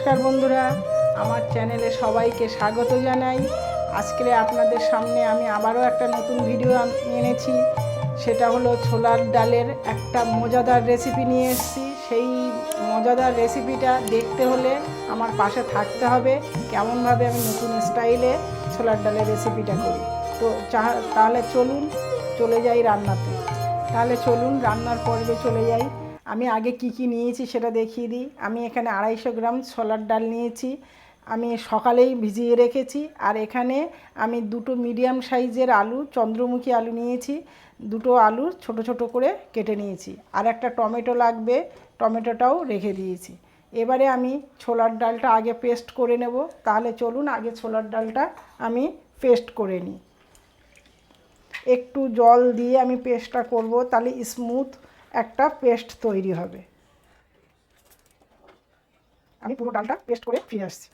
নমস্কার বন্ধুরা, আমার চ্যানেলে সবাইকে স্বাগত জানাই। আজকে আপনাদের সামনে আমি আবারও একটা নতুন ভিডিও এনেছি। সেটা হলো ছোলার ডালের একটা মজাদার রেসিপি নিয়ে এসেছি। সেই মজাদার রেসিপিটা দেখতে হলে আমার পাশে থাকতে হবে, কেমনভাবে আমি নতুন স্টাইলে ছোলার ডালের রেসিপিটা করি। তো তাহলে চলে যাই রান্নাতে। তাহলে চলুন রান্নার পর্বে চলে যাই। আমি আগে কি নিয়েছি সেটা দেখিয়ে দিই। আমি এখানে 250 গ্রাম ছোলার ডাল নিয়েছি, আমি সকালেই ভিজিয়ে রেখেছি। আর এখানে আমি দুটো মিডিয়াম সাইজের আলু, চন্দ্রমুখী আলু নিয়েছি। দুটো আলু ছোট ছোট করে কেটে নিয়েছি। আর একটা টমেটো লাগবে, টমেটোটাও রেখে দিয়েছি। এবারে আমি ছোলার ডালটা আগে পেস্ট করে নেব। তাহলে চলুন আগে ছোলার ডালটা আমি পেস্ট করে নিই। একটু জল দিয়ে আমি পেস্টটা করব, তাহলে স্মুথ একটা পেস্ট তৈরি হবে। আমি পুরো ডালটা পেস্ট করে ফিরে আসছি।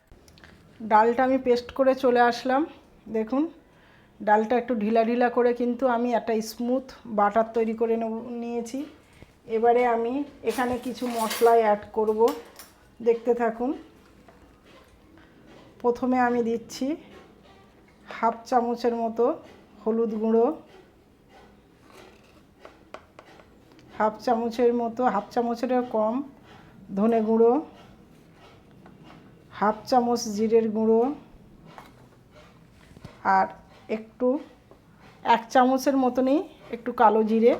ডালটা আমি পেস্ট করে চলে আসলাম। দেখুন ডালটা একটু ঢিলা ঢিলা করে কিন্তু আমি একটা স্মুথ বাটার তৈরি করে নিয়েছি। এবারে আমি এখানে কিছু মশলা অ্যাড করব, দেখতে থাকুন। প্রথমে আমি দিচ্ছি হাফ চামচের মতো হলুদ গুঁড়ো, হাফ চামচেরও কম ধনে গুঁড়ো, হাফ চামচ জিরের গুঁড়ো, আর একটু 1 চামচের মতনই একটু কালো জিরে,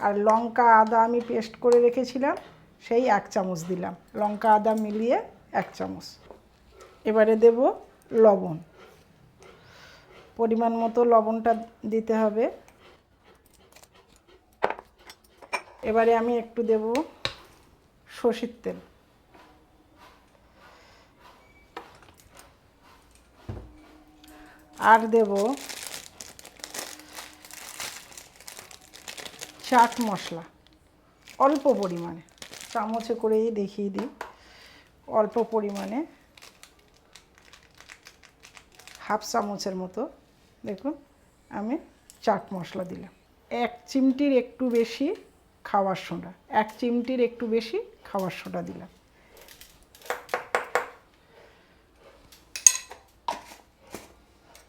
আর লঙ্কা আদা আমি পেস্ট করে রেখেছিলাম সেই 1 চামচ দিলাম। লঙ্কা আদা মিলিয়ে 1 চামচ। এবারে দেব লবণ, পরিমাণ মতো লবণটা দিতে হবে। এবারে আমি একটু দেব সরষের তেল, আর দেব চাট মশলা অল্প পরিমাণে, চামচে করেই দেখিয়ে দিই। অল্প পরিমাণে হাফ চামচের মতো দেখুন আমি চাট মশলা দিলাম। 1 চিমটির একটু বেশি খাবার সোডা, 1 চিমটির একটু বেশি খাবার সোডা দিলাম।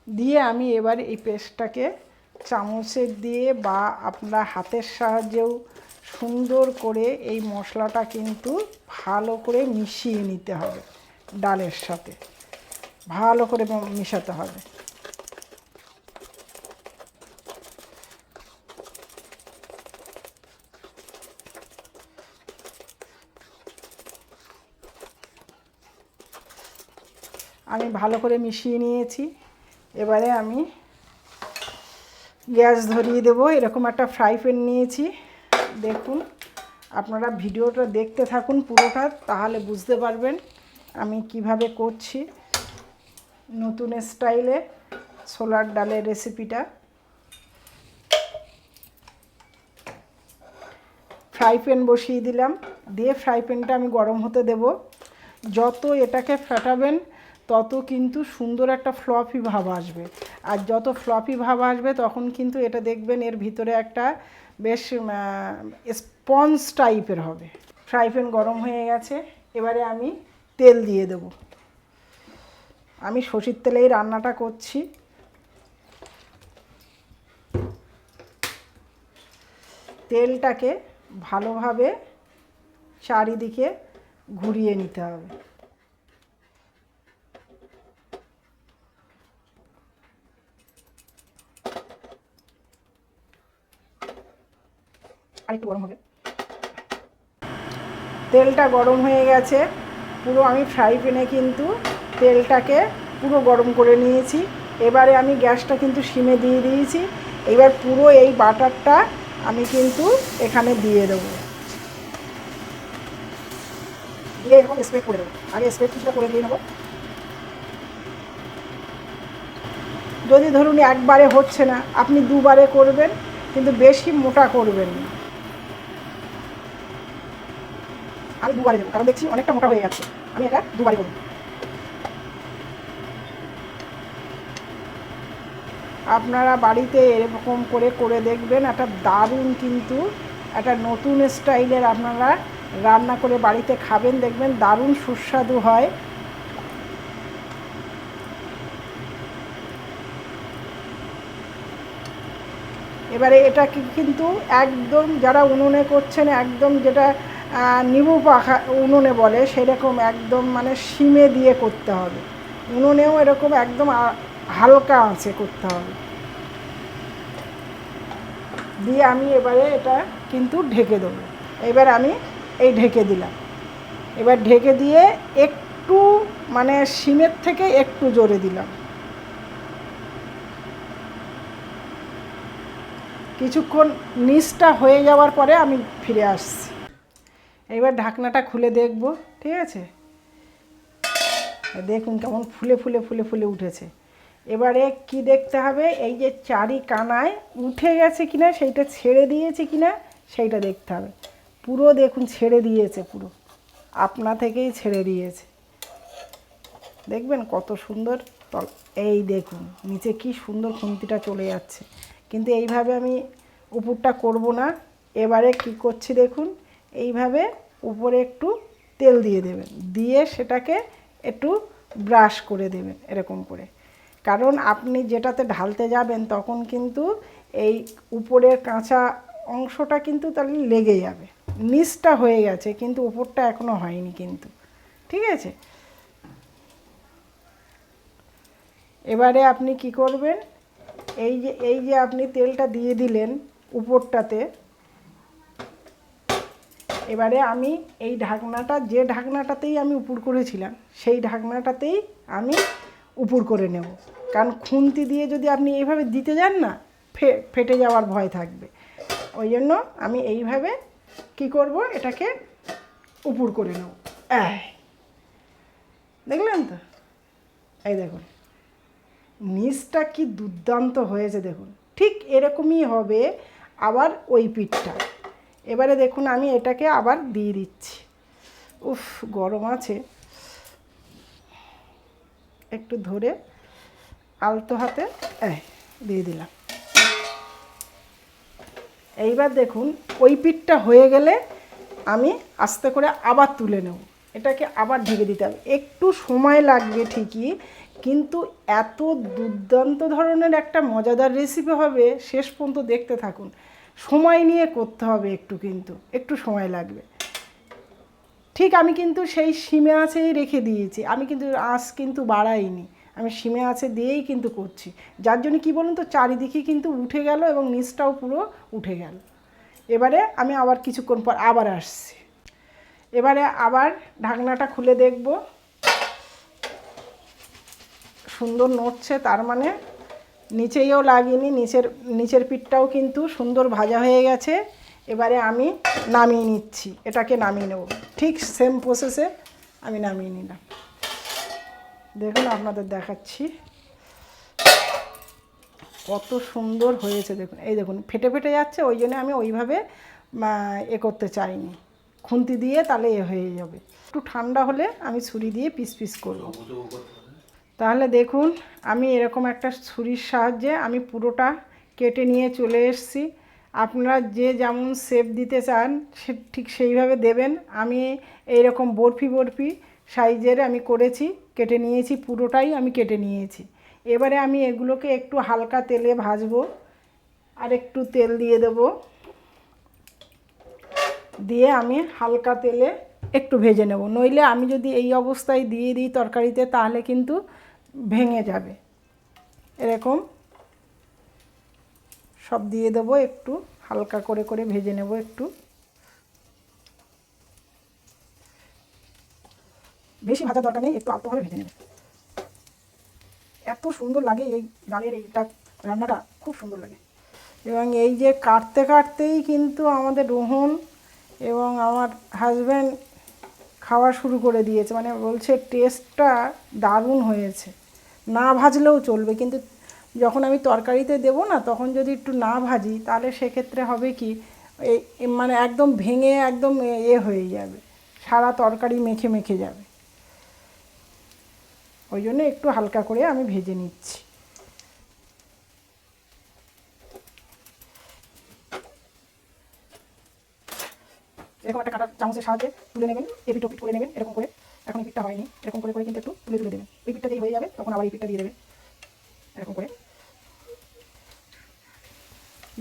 দিয়ে আমি এবার এই পেস্টটাকে চামচের দিয়ে বা আপনার হাতের সাহায্যেও সুন্দর করে এই মশলাটা কিন্তু ভালো করে মিশিয়ে নিতে হবে। ডালের সাথে ভালো করে মিশাতে হবে। আমি ভালো করে মিশিয়ে নিয়েছি। এবারে আমি গ্যাস ধরিয়ে দেব। এরকম একটা ফ্রাই প্যান নিয়েছি। দেখুন আপনারা ভিডিওটা দেখতে থাকুন পুরোটা, তাহলে বুঝতে পারবেন আমি কিভাবে করছি নতুন স্টাইলে ছোলার ডালের রেসিপিটা। ফ্রাই প্যান বসিয়ে দিলাম, দিয়ে ফ্রাই প্যানটা আমি গরম হতে দেব। যত এটাকে ফাটাবেন তত কিন্তু সুন্দর একটা ফ্লফি ভাব আসবে। আর যত ফ্লফি ভাব আসবে তখন কিন্তু এটা দেখবেন এর ভিতরে একটা বেশ স্পঞ্জ টাইপের হবে। ফ্রাই প্যান গরম হয়ে গেছে, এবারে আমি তেল দিয়ে দেব। আমি সরষের তেলেই রান্নাটা করছি। তেলটাকে ভালোভাবে চারিদিকে ঘুরিয়ে নিতে হবে। আরেকটু গরম হবে। তেলটা গরম হয়ে গেছে পুরো। আমি ফ্রাই প্যানে কিন্তু তেলটাকে পুরো গরম করে নিয়েছি। এবারে আমি গ্যাসটা কিন্তু সিমে দিয়ে দিয়েছি। এবার পুরো এই বাটারটা আমি কিন্তু এখানে দিয়ে দেবো। দিয়ে এরকম স্প্রেড করে দেবো। আগে স্প্রেড কিছুটা করে দিয়ে নেবো। যদি ধরুন একবারে হচ্ছে না, আপনি দুবারে করবেন, কিন্তু বেশি মোটা করবেন না। আমি দুবারে দেবো, কারণ দেখছি অনেকটা মোটা হয়ে যাচ্ছে। আমি এটা দুবারে করব। আপনারা বাড়িতে এরকম করে দেখবেন, একটা দারুণ কিন্তু একটা নতুন স্টাইলের আপনারা রান্না করে বাড়িতে খাবেন, দেখবেন দারুণ সুস্বাদু হয়। এবারে এটা কিন্তু একদম যারা উনুনে করছেন, একদম যেটা নিবু পাখা উনুনে বলে সেরকম একদম মানে সিমে দিয়ে করতে হবে। উনুনেও এরকম একদম হালকা আঁচে করতে হবে। দিয়ে আমি এবারে এটা কিন্তু ঢেকে দেবো। এবার আমি এই ঢেকে দিলাম। এবার ঢেকে দিয়ে একটু মানে সিমের থেকে একটু জোরে দিলাম। কিছুক্ষণ নিচটা হয়ে যাওয়ার পরে আমি ফিরে আসছি। এবার ঢাকনাটা খুলে দেখব, ঠিক আছে? দেখুন কেমন ফুলে ফুলে ফুলে ফুলে উঠেছে। এবারে কি দেখতে হবে, এই যে চারি কানায় উঠে গেছে কিনা, সেইটা ছেড়ে দিয়েছে কিনা সেইটা দেখতে হবে। পুরো দেখুন ছেড়ে দিয়েছে, পুরো আপনা থেকেই ছেড়ে দিয়েছে। দেখবেন কত সুন্দর তল। এই দেখুন নিচে কি সুন্দর খুন্তিটা চলে যাচ্ছে। কিন্তু এইভাবে আমি উপরটা করব না। এবারে কি করছি দেখুন, এইভাবে উপরে একটু তেল দিয়ে দেবেন, দিয়ে সেটাকে একটু ব্রাশ করে দেবেন এরকম করে। কারণ আপনি যেটাতে ঢালতে যাবেন তখন কিন্তু এই উপরের কাঁচা অংশটা কিন্তু তাহলে লেগে যাবে। নিচটা হয়ে গেছে কিন্তু উপরটা এখনও হয়নি কিন্তু, ঠিক আছে? এবারে আপনি কি করবেন, এই যে আপনি তেলটা দিয়ে দিলেন উপরটাতে, এবারে আমি এই ঢাকনাটা, যে ঢাকনাটাতেই আমি উপর করেছিলাম সেই ঢাকনাটাতেই আমি উপর করে নেব। কারণ খুন্তি দিয়ে যদি আপনি এইভাবে দিতে যান না, ফেটে যাওয়ার ভয় থাকবে। ওই জন্য আমি এইভাবে কি করব, এটাকে উপর করে নেব। দেখলেন তো? এই দেখুন নিচটা কি দুর্দান্ত হয়েছে দেখুন। ঠিক এরকমই হবে আবার ওই পিঠটা। এবারে দেখুন আমি এটাকে আবার দিয়ে দিচ্ছি। উফ গরম আছে, একটু ধরে আলতো হাতে দিয়ে দিলাম। এইবার দেখুন ওই পিঠটা হয়ে গেলে আমি আস্তে করে আবার তুলে নেব। এটাকে আবার ঢেকে দিতে হবে। একটু সময় লাগবে ঠিকই, কিন্তু এত দুর্দান্ত ধরনের একটা মজাদার রেসিপি হবে, শেষ পর্যন্ত দেখতে থাকুন। সময় নিয়ে করতে হবে একটু, কিন্তু একটু সময় লাগবে। ঠিক আমি কিন্তু সেই সিমে আঁচেই রেখে দিয়েছি, আমি কিন্তু আঁচ কিন্তু বাড়াইনি, আমি সিমে আঁচে দিয়েই কিন্তু করছি। যার জন্য কি বলুন তো, চারিদিকে কিন্তু উঠে গেল এবং নিচটাও পুরো উঠে গেল। এবারে আমি আবার কিছুক্ষণ পর আবার আসছি। এবারে আবার ঢাকনাটা খুলে দেখব, সুন্দর নড়ছে, তার মানে নিচেও লাগিনি, নিচের পিঠটাও কিন্তু সুন্দর ভাজা হয়ে গেছে। এবারে আমি নামিয়ে নিচ্ছি, এটাকে নামিয়ে নেব। ঠিক সেম প্রসেসে আমি নামিয়ে নিলাম। দেখুন আপনাদের দেখাচ্ছি কত সুন্দর হয়েছে। দেখুন এই দেখুন ফেটে ফেটে যাচ্ছে, ওই জন্য আমি ওইভাবে করতে চাইনি, খুন্তি দিয়ে তাহলে হয়ে যাবে। একটু ঠান্ডা হলে আমি ছুরি দিয়ে পিস পিস করব। তাহলে দেখুন আমি এরকম একটা ছুরির সাহায্যে আমি পুরোটা কেটে নিয়ে চলে এসেছি। আপনারা যে যেমন শেপ দিতে চান সে ঠিক সেইভাবে দেবেন। আমি এইরকম বরফি সাইজের আমি করেছি, কেটে নিয়েছি, পুরোটাই আমি কেটে নিয়েছি। এবারে আমি এগুলোকে একটু হালকা তেলে ভাজবো, আর একটু তেল দিয়ে দেব, দিয়ে আমি হালকা তেলে একটু ভেজে নেব। নইলে আমি যদি এই অবস্থায় দিয়ে দিই তরকারিতে তাহলে কিন্তু ভেঙে যাবে। এরকম সব দিয়ে দেবো, একটু হালকা করে করে ভেজে নেব। একটু বেশি ভাজা দরকার নেই, একটু আলতোভাবে ভেজে নেব। এত সুন্দর লাগে এই ডালের এইটা রান্নাটা, খুব সুন্দর লাগে। এবং এই যে কাটতে কাটতেই কিন্তু আমাদের রোহন এবং আমার হাজব্যান্ড খাওয়া শুরু করে দিয়েছে, মানে বলছে টেস্টটা দারুণ হয়েছে। না ভাজলেও চলবে, কিন্তু যখন আমি তরকারিতে দেবো না তখন যদি একটু না ভাজি তাহলে সেক্ষেত্রে হবে কি, মানে একদম ভেঙে একদম হয়ে যাবে, সারা তরকারি মেখে মেখে যাবে। ওই জন্য একটু হালকা করে আমি ভেজে নিচ্ছি। এরকম একটা কাঁটার চামচের সাহায্যে তুলে নেবেন, এপিট ওপিট করে নেবেন এরকম করে। এখন এই পিঠটা হয়নি, এরকম করে করে কিন্তু একটু তুলে তুলে দেবেন। এই পিঠটা যেই হয়ে যাবে তখন আবার এই পিঠটা দিয়ে দেবেন এরকম করে।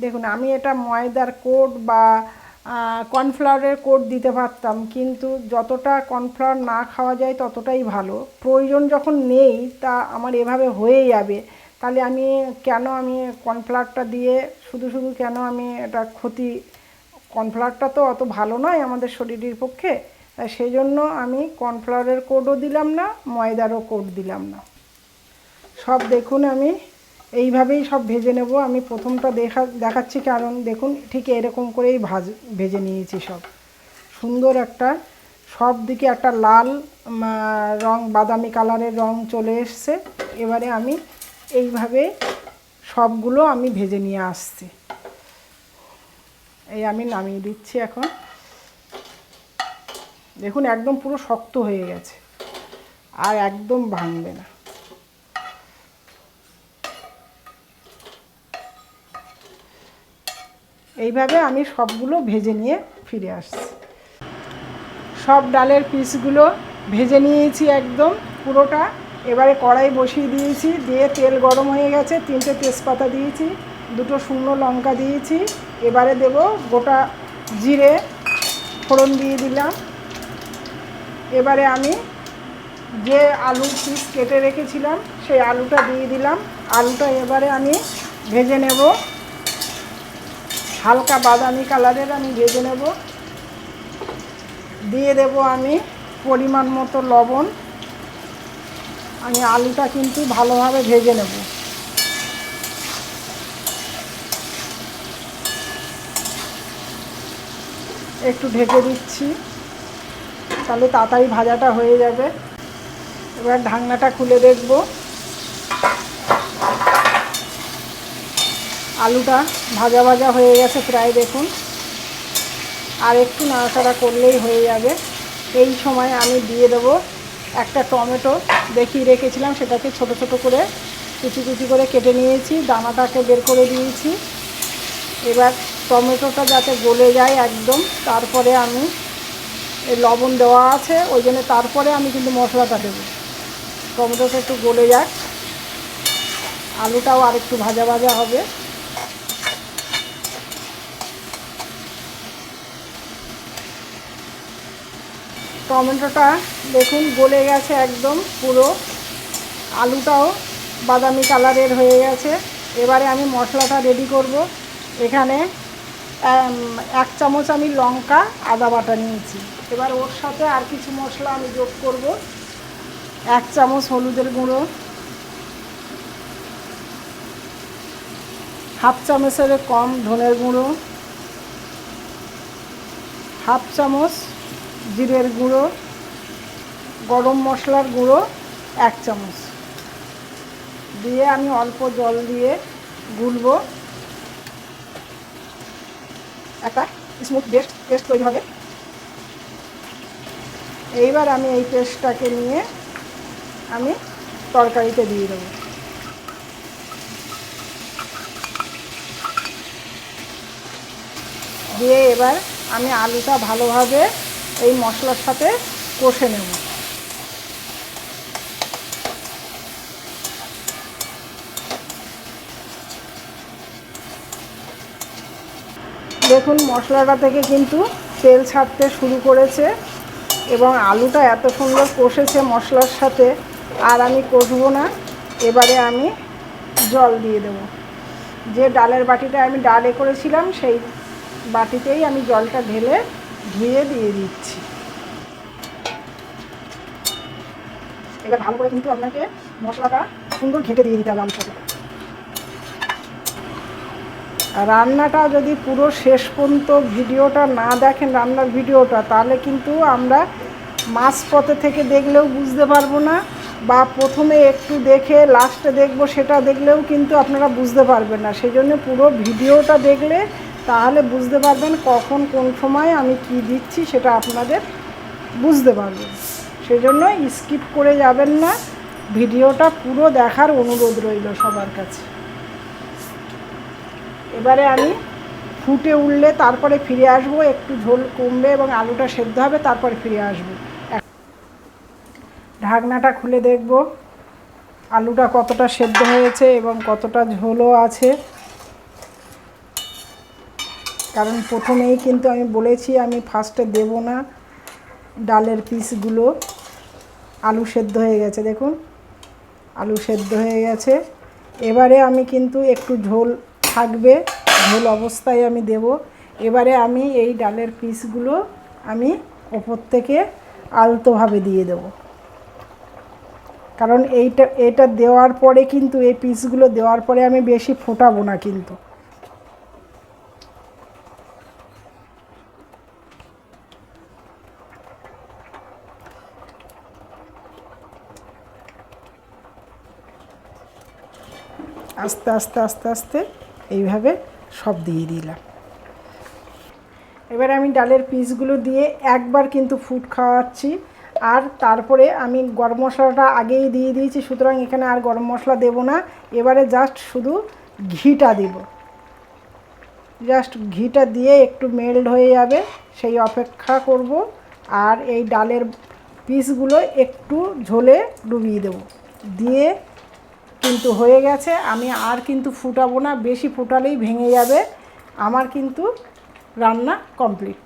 দেখুন আমি এটা ময়দার কোট বা কর্নফ্লাওয়ারের কোট দিতে পারতাম, কিন্তু যতটা কর্নফ্লাওয়ার না খাওয়া যায় ততটাই ভালো। প্রয়োজন যখন নেই, তা আমার এভাবে হয়ে যাবে, তাহলে আমি কেন আমি কর্নফ্লাওয়ারটা দিয়ে শুধু শুধু কেন আমি এটা ক্ষতি, কর্নফ্লাওয়ারটা তো অত ভালো নয় আমাদের শরীরের পক্ষে, তাই সেই জন্য আমি কর্নফ্লাওয়ারের কোটও দিলাম না, ময়দারও কোট দিলাম না। সব দেখুন আমি এইভাবেই সব ভেজে নেব। আমি প্রথমটা দেখাচ্ছি কারণ দেখুন ঠিক এরকম করেই ভেজে নিয়েছি সব। সুন্দর একটা সব দিকে একটা লাল রং, বাদামি কালারের রং চলে এসছে। এবারে আমি এইভাবে সবগুলো আমি ভেজে নিয়ে আসছি। এই আমি নামিয়ে দিচ্ছি এখন। দেখুন একদম পুরো শক্ত হয়ে গেছে, আর একদম ভাঙবে না। এইভাবে আমি সবগুলো ভেজে নিয়ে ফিরে আসছি। সব ডালের পিসগুলো ভেজে নিয়েছি একদম পুরোটা। এবারে কড়াই বসিয়ে দিয়েছি, দিয়ে তেল গরম হয়ে গেছে, 3টে তেজপাতা দিয়েছি, 2টো শুকনো লঙ্কা দিয়েছি। এবারে দেব গোটা জিরে ফোড়ন দিয়ে দিলাম। এবারে আমি যে আলু পিস কেটে রেখেছিলাম সেই আলুটা দিয়ে দিলাম। আলুটা এবারে আমি ভেজে নেব, হালকা বাদামি কালারের আমি ভেজে নেব। দিয়ে দেব আমি পরিমাণ মতো লবণ। আমি আলুটা কিন্তু ভালোভাবে ভেজে নেব। একটু ঢেকে দিচ্ছি, তাহলে তাড়াতাড়ি ভাজাটা হয়ে যাবে। এবার ঢাকনাটা খুলে দেখব। আলুটা ভাজা ভাজা হয়ে গেছে প্রায়, দেখুন আর একটু নাড়াচাড়া করলেই হয়ে যাবে। এই সময় আমি দিয়ে দেবো একটা টমেটো দেখিয়ে রেখেছিলাম, সেটাকে ছোট ছোট করে কুচি কুচি করে কেটে নিয়েছি, দানাটাকে বের করে দিয়েছি। এবার টমেটোটা যাতে গলে যায় একদম, তারপরে আমি এই লবণ দেওয়া আছে ওই জন্য তারপরে আমি কিন্তু মশলাটা দেবো। টমেটোটা একটু গলে যাক, আলুটাও আর একটু ভাজা ভাজা হবে। টমেটোটা দেখুন গলে গেছে একদম পুরো, আলুটাও বাদামি কালারের হয়ে গেছে। এবারে আমি মশলাটা রেডি করব। এখানে 1 চামচ আমি লঙ্কা আদা বাটা নিয়েছি। এবার ওর সাথে আর কিছু মশলা আমি যোগ করব। 1 চামচ হলুদের গুঁড়ো, 1/2 চামচের কম ধনের গুঁড়ো, 1/2 চামচ জিরের গুঁড়ো, গরম মশলার গুঁড়ো 1 চামচ দিয়ে আমি অল্প জল দিয়ে গুলবো। একটা স্মুথ পেস্ট তৈরি হবে। এইবার আমি এই পেস্টটাকে নিয়ে আমি তরকারিতে দিয়ে দেবো। দিয়ে এবার আমি আলুটা ভালোভাবে এই মশলার সাথে কষে নেব। দেখুন মশলাটা থেকে কিন্তু তেল ছাড়তে শুরু করেছে এবং আলুটা এত সুন্দর কষেছে মশলার সাথে। আর আমি কষবো না, এবারে আমি জল দিয়ে দেব। যে ডালের বাটিটা আমি ডালে করেছিলাম সেই বাটিতেই আমি জলটা ঢেলে ধুয়ে দিয়ে দিচ্ছি। এবার ভালো করে কিন্তু আপনাকে মশলাটা সুন্দর ঘেঁটে দিয়ে দিতে হবে আলুর সাথে। রান্নাটা যদি পুরো শেষ পর্যন্ত ভিডিওটা না দেখেন, রান্নার ভিডিওটা, তাহলে কিন্তু আমরা মাঝপথে থেকে দেখলেও বুঝতে পারবো না, বা প্রথমে একটু দেখে লাস্টে দেখবো সেটা দেখলেও কিন্তু আপনারা বুঝতে পারবেন না। সেই জন্য পুরো ভিডিওটা দেখলে তাহলে বুঝতে পারবেন কখন কোন সময় আমি কি দিচ্ছি, সেটা আপনাদের বুঝতে পারবেন। সেই জন্য স্কিপ করে যাবেন না, ভিডিওটা পুরো দেখার অনুরোধ রইল সবার কাছে। এবারে আমি ফুটে উঠলে তারপরে ফিরে আসবো, একটু ঝোল কমবে এবং আলুটা সেদ্ধ হবে, তারপরে ফিরে আসবো। ঢাকনাটা খুলে দেখব আলুটা কতটা সেদ্ধ হয়েছে এবং কতটা ঝোলও আছে। কারণ প্রথমেই কিন্তু আমি বলেছি আমি ফার্স্টে দেব না ডালের পিসগুলো। আলু সেদ্ধ হয়ে গেছে, দেখুন আলু সেদ্ধ হয়ে গেছে। এবারে আমি কিন্তু একটু ঝোল থাকবে, ঝোল অবস্থায় আমি দেব। এবারে আমি এই ডালের পিসগুলো আমি ওপর থেকে আলতোভাবে দিয়ে দেব। কারণ এটা দেওয়ার পরে কিন্তু এই পিসগুলো দেওয়ার পরে আমি বেশি ফোটাবো না কিন্তু। আস্তে আস্তে আস্তে আস্তে এইভাবে সব দিয়ে দিলাম। এবার আমি ডালের পিসগুলো দিয়ে একবার কিন্তু ফুট খাওয়াচ্ছি। আর তারপরে আমি গরম মশলাটা আগেই দিয়ে দিয়েছি, সুতরাং এখানে আর গরম মশলা দেব না। এবারে জাস্ট শুধু ঘিটা দেব, জাস্ট ঘিটা দিয়ে একটু মেল্ট হয়ে যাবে সেই অপেক্ষা করব। আর এই ডালের পিসগুলো একটু ঝোলে ডুবিয়ে দেব, দিয়ে কিন্তু হয়ে গেছে। আমি আর কিন্তু ফুটাবো না, বেশি ফুটালেই ভেঙে যাবে। আমার কিন্তু রান্না কমপ্লিট।